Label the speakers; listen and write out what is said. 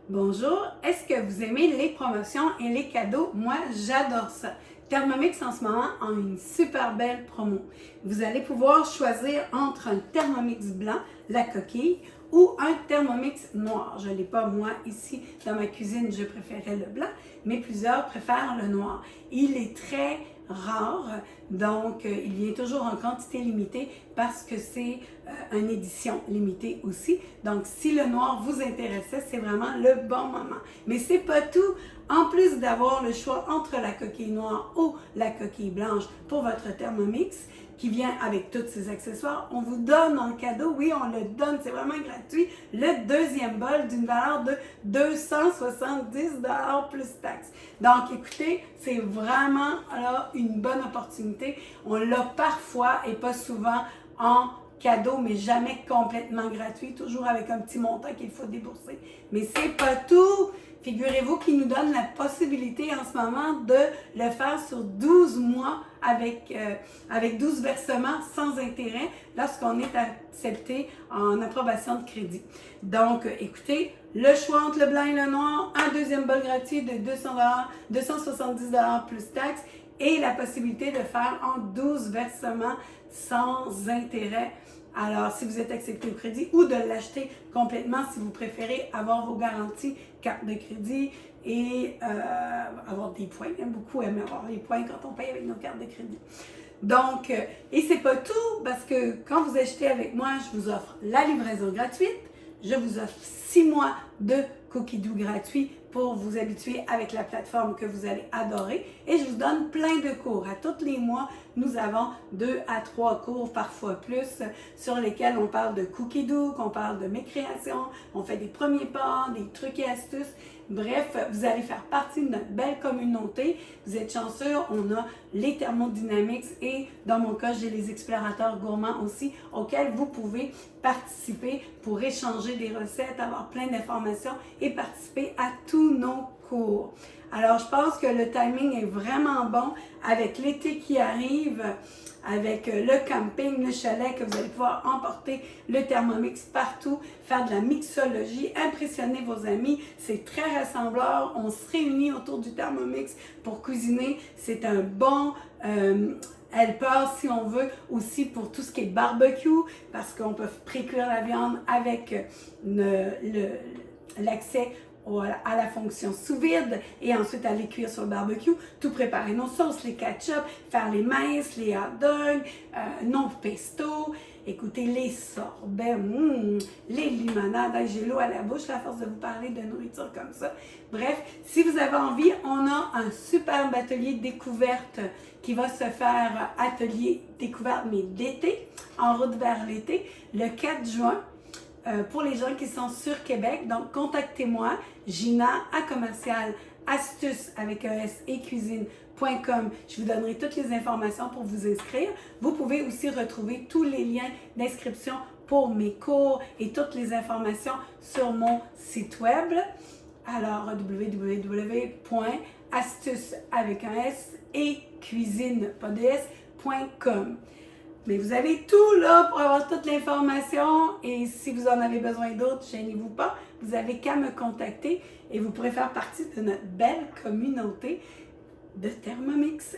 Speaker 1: Bonjour, est-ce que vous aimez les promotions et les cadeaux? Moi, j'adore ça. Thermomix en ce moment a une super belle promo. Vous allez pouvoir choisir entre un Thermomix blanc, la coquille, ou un Thermomix noir. Je ne l'ai pas moi ici dans ma cuisine, je préférais le blanc, mais plusieurs préfèrent le noir. Il est très rare, donc il vient toujours en quantité limitée parce que c'est une édition limitée aussi. Donc si le noir vous intéressait, c'est vraiment le bon moment. Mais c'est pas tout. En plus d'avoir le choix entre la coquille noire ou la coquille blanche pour votre Thermomix, qui vient avec tous ses accessoires, on vous donne en cadeau, oui, on le donne, c'est vraiment gratuit, le deuxième bol d'une valeur de 270 $ plus taxes. Donc, écoutez, c'est vraiment là une bonne opportunité. On l'a parfois et pas souvent en cadeau, mais jamais complètement gratuit, toujours avec un petit montant qu'il faut débourser. Mais c'est pas tout! Figurez-vous qu'il nous donne la possibilité en ce moment de le faire sur 12 mois avec 12 versements sans intérêt lorsqu'on est accepté en approbation de crédit. Donc, écoutez, le choix entre le blanc et le noir, un deuxième bol gratuit de 270 $ plus taxes et la possibilité de faire en 12 versements sans intérêt. Alors, si vous êtes accepté au crédit ou de l'acheter complètement si vous préférez avoir vos garanties carte de crédit et avoir des points. Beaucoup aiment avoir des points quand on paye avec nos cartes de crédit. Donc, et c'est pas tout parce que quand vous achetez avec moi, je vous offre la livraison gratuite, je vous offre 6 mois de cookie doux gratuits pour vous habituer avec la plateforme que vous allez adorer. Et je vous donne plein de cours. À tous les mois, nous avons 2 à 3 cours, parfois plus, sur lesquels on parle de cookie doux, qu'on parle de mes créations, on fait des premiers pas, des trucs et astuces. Bref, vous allez faire partie de notre belle communauté. Vous êtes chanceux, on a les thermodynamics et dans mon cas, j'ai les explorateurs gourmands aussi auxquels vous pouvez participer pour échanger des recettes, avoir plein d'informations et participer à tous nos cours. Alors, je pense que le timing est vraiment bon avec l'été qui arrive, avec le camping, le chalet, que vous allez pouvoir emporter le Thermomix partout, faire de la mixologie, impressionner vos amis. C'est très rassembleur. On se réunit autour du Thermomix pour cuisiner. C'est un bon helper, si on veut, aussi pour tout ce qui est barbecue, parce qu'on peut pré-cuire la viande avec l'accès à la fonction sous vide et ensuite aller cuire sur le barbecue, tout préparer nos sauces, les ketchup, faire les maïs, les hot dogs, nos pesto, écoutez, les sorbets, les limonades, j'ai l'eau à la bouche à force de vous parler de nourriture comme ça. Bref, si vous avez envie, on a un superbe atelier découverte qui va se faire atelier découverte, mais d'été, en route vers l'été, le 4 juin. Pour les gens qui sont sur Québec. Donc, contactez-moi, Gina, à commercial astuce avec un S et cuisine.com. Je vous donnerai toutes les informations pour vous inscrire. Vous pouvez aussi retrouver tous les liens d'inscription pour mes cours et toutes les informations sur mon site web. Alors, www.astuce avec un S et cuisine, pas de S.com. Mais vous avez tout là pour avoir toute l'information et si vous en avez besoin d'autres, gênez-vous pas, vous avez qu'à me contacter et vous pourrez faire partie de notre belle communauté de Thermomix.